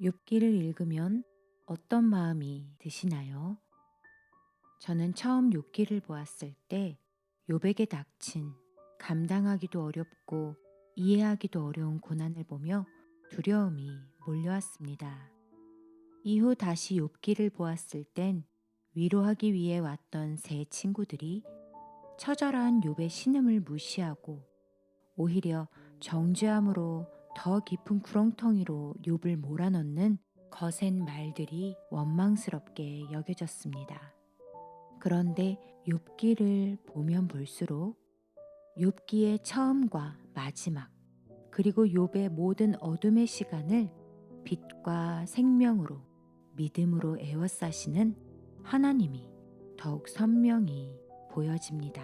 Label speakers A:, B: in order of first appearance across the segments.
A: 욥기를 읽으면 어떤 마음이 드시나요? 저는 처음 욥기를 보았을 때 욥에게 닥친 감당하기도 어렵고 이해하기도 어려운 고난을 보며 두려움이 몰려왔습니다. 이후 다시 욥기를 보았을 땐 위로하기 위해 왔던 세 친구들이 처절한 욥의 신음을 무시하고 오히려 정죄함으로 더 깊은 구렁텅이로 욥을 몰아넣는 거센 말들이 원망스럽게 여겨졌습니다. 그런데 욥기를 보면 볼수록 욥기의 처음과 마지막 그리고 욥의 모든 어둠의 시간을 빛과 생명으로 믿음으로 에워싸시는 하나님이 더욱 선명히 보여집니다.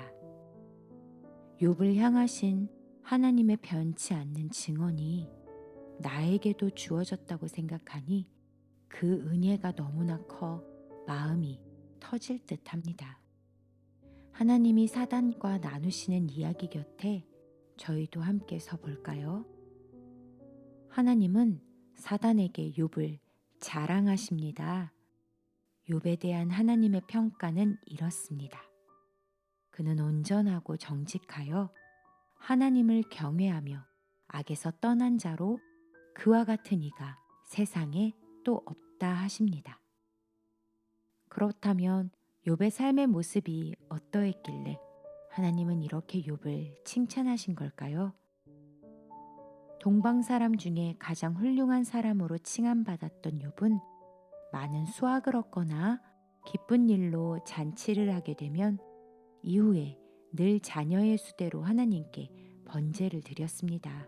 A: 욥을 향하신 하나님의 변치 않는 증언이 나에게도 주어졌다고 생각하니 그 은혜가 너무나 커 마음이 터질 듯 합니다. 하나님이 사단과 나누시는 이야기 곁에 저희도 함께 서 볼까요? 하나님은 사단에게 욥을 자랑하십니다. 욥에 대한 하나님의 평가는 이렇습니다. 그는 온전하고 정직하여 하나님을 경외하며 악에서 떠난 자로 그와 같은 이가 세상에 또 없다 하십니다. 그렇다면 욥의 삶의 모습이 어떠했길래 하나님은 이렇게 욥을 칭찬하신 걸까요? 동방 사람 중에 가장 훌륭한 사람으로 칭함받았던 욥은 많은 수확을 얻거나 기쁜 일로 잔치를 하게 되면 이후에 늘 자녀의 수대로 하나님께 번제를 드렸습니다.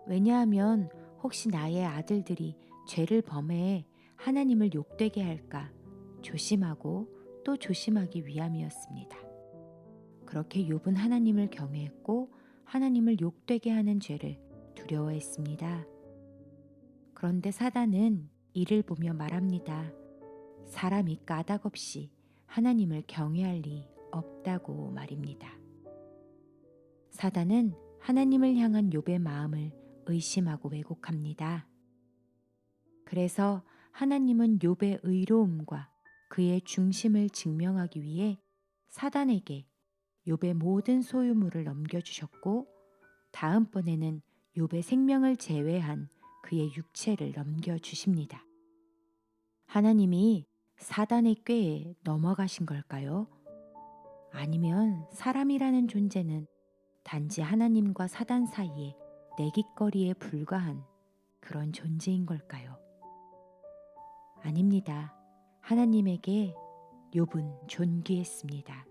A: 왜냐하면 혹시 나의 아들들이 죄를 범해 하나님을 욕되게 할까 조심하고 또 조심하기 위함이었습니다. 그렇게 욥은 하나님을 경외했고 하나님을 욕되게 하는 죄를 두려워했습니다. 그런데 사단은 이를 보며 말합니다. 사람이 까닭없이 하나님을 경외할 리 없다고 말입니다. 사단은 하나님을 향한 욥의 마음을 의심하고 왜곡합니다. 그래서 하나님은 욥의 의로움과 그의 중심을 증명하기 위해 사단에게 욥의 모든 소유물을 넘겨주셨고 다음번에는 욥의 생명을 제외한 그의 육체를 넘겨주십니다. 하나님이 사단의 꾀에 넘어가신 걸까요? 아니면 사람이라는 존재는 단지 하나님과 사단 사이에 내깃거리에 불과한 그런 존재인 걸까요? 아닙니다. 하나님에게 욥은 존귀했습니다.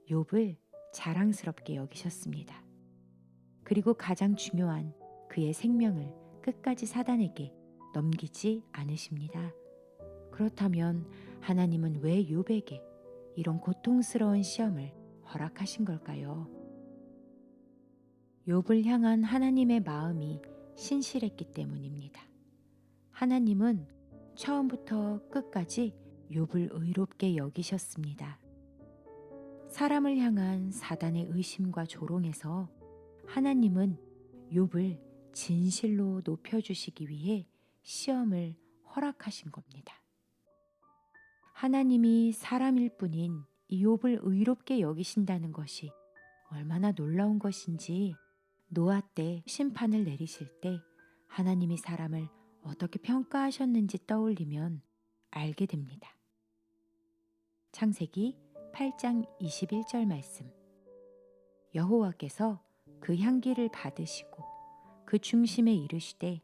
A: 욥을 자랑스럽게 여기셨습니다. 그리고 가장 중요한 그의 생명을 끝까지 사단에게 넘기지 않으십니다. 그렇다면 하나님은 왜 욥에게 이런 고통스러운 시험을 허락하신 걸까요? 욥을 향한 하나님의 마음이 신실했기 때문입니다. 하나님은 처음부터 끝까지 욥을 의롭게 여기셨습니다. 사람을 향한 사단의 의심과 조롱에서 하나님은 욥을 진실로 높여주시기 위해 시험을 허락하신 겁니다. 하나님이 사람일 뿐인 이 욥을 의롭게 여기신다는 것이 얼마나 놀라운 것인지 노아 때 심판을 내리실 때 하나님이 사람을 어떻게 평가하셨는지 떠올리면 알게 됩니다. 창세기 8장 21절 말씀. 여호와께서 그 향기를 받으시고 그 중심에 이르시되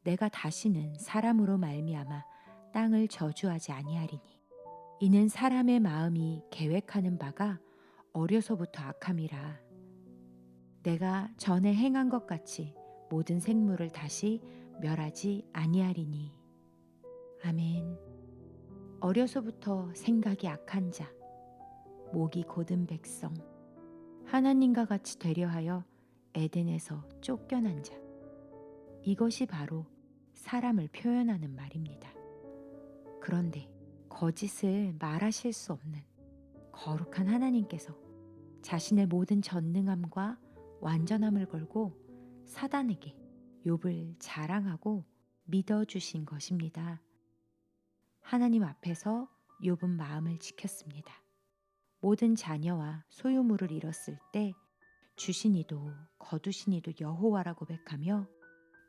A: 내가 다시는 사람으로 말미암아 땅을 저주하지 아니하리니 이는 사람의 마음이 계획하는 바가 어려서부터 악함이라. 내가 전에 행한 것 같이 모든 생물을 다시 멸하지 아니하리니. 아멘. 어려서부터 생각이 악한 자, 목이 곧은 백성, 하나님과 같이 되려 하여 에덴에서 쫓겨난 자. 이것이 바로 사람을 표현하는 말입니다. 그런데 거짓을 말하실 수 없는 거룩한 하나님께서 자신의 모든 전능함과 완전함을 걸고 사단에게 욥을 자랑하고 믿어주신 것입니다. 하나님 앞에서 욥은 마음을 지켰습니다. 모든 자녀와 소유물을 잃었을 때 주신 이도 거두신 이도 여호와라 고백하며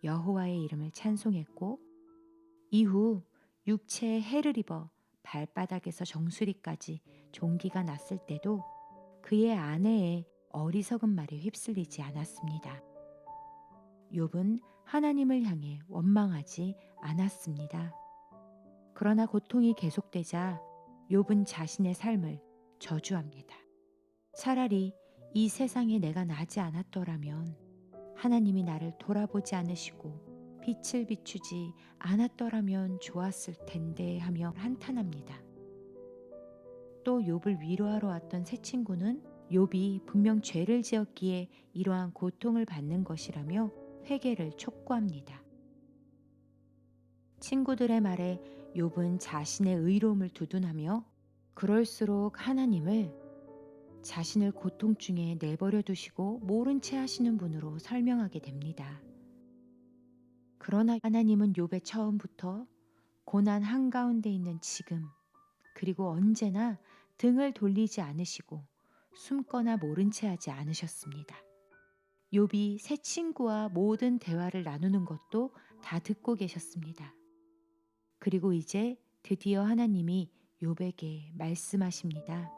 A: 여호와의 이름을 찬송했고, 이후 육체에 해를 입어 발바닥에서 정수리까지 종기가 났을 때도 그의 아내의 어리석은 말에 휩쓸리지 않았습니다. 욥은 하나님을 향해 원망하지 않았습니다. 그러나 고통이 계속되자 욥은 자신의 삶을 저주합니다. 차라리 이 세상에 내가 나지 않았더라면, 하나님이 나를 돌아보지 않으시고 빛을 비추지 않았더라면 좋았을 텐데 하며 한탄합니다. 또 욥을 위로하러 왔던 새 친구는 욥이 분명 죄를 지었기에 이러한 고통을 받는 것이라며 회개를 촉구합니다. 친구들의 말에 욥은 자신의 의로움을 두둔하며 그럴수록 하나님을 자신을 고통 중에 내버려 두시고 모른 채 하시는 분으로 설명하게 됩니다. 그러나 하나님은 욥의 처음부터 고난 한가운데 있는 지금, 그리고 언제나 등을 돌리지 않으시고 숨거나 모른 채 하지 않으셨습니다. 욥이 새 친구와 모든 대화를 나누는 것도 다 듣고 계셨습니다. 그리고 이제 드디어 하나님이 욥에게 말씀하십니다.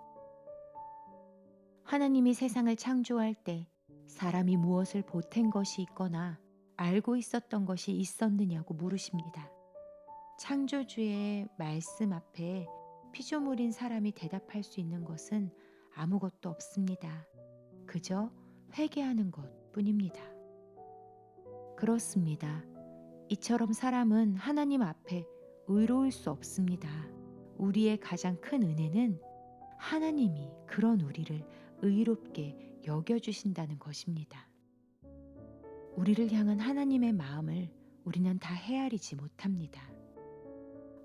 A: 하나님이 세상을 창조할 때 사람이 무엇을 보탠 것이 있거나 알고 있었던 것이 있었느냐고 물으십니다. 창조주의 말씀 앞에 피조물인 사람이 대답할 수 있는 것은 아무것도 없습니다. 그저 회개하는 것 뿐입니다. 그렇습니다. 이처럼 사람은 하나님 앞에 의로울 수 없습니다. 우리의 가장 큰 은혜는 하나님이 그런 우리를 의롭게 여겨주신다는 것입니다. 우리를 향한 하나님의 마음을 우리는 다 헤아리지 못합니다.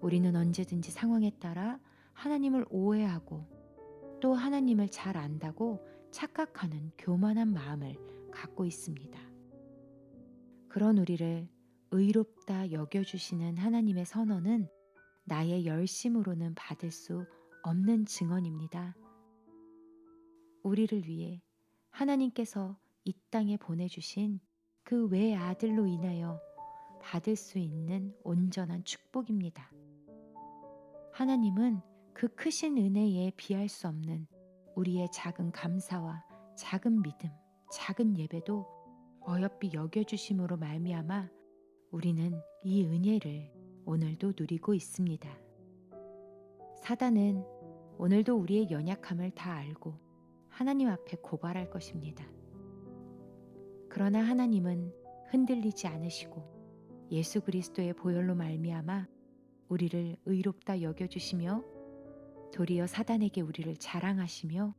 A: 우리는 언제든지 상황에 따라 하나님을 오해하고 또 하나님을 잘 안다고 착각하는 교만한 마음을 갖고 있습니다. 그런 우리를 의롭다 여겨주시는 하나님의 선언은 나의 열심으로는 받을 수 없는 증언입니다. 우리를 위해 하나님께서 이 땅에 보내주신 그 외아들로 인하여 받을 수 있는 온전한 축복입니다. 하나님은 그 크신 은혜에 비할 수 없는 우리의 작은 감사와 작은 믿음, 작은 예배도 어여삐 여겨주심으로 말미암아 우리는 이 은혜를 오늘도 누리고 있습니다. 사단은 오늘도 우리의 연약함을 다 알고 하나님 앞에 고발할 것입니다. 그러나 하나님은 흔들리지 않으시고 예수 그리스도의 보혈로 말미암아 우리를 의롭다 여겨주시며 도리어 사단에게 우리를 자랑하시며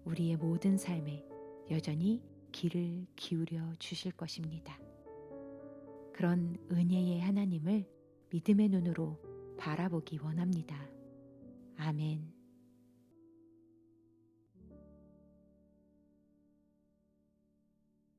A: 우리의 모든 삶에 여전히 귀를 기울여 주실 것입니다. 그런 은혜의 하나님을 믿음의 눈으로 바라보기 원합니다. 아멘.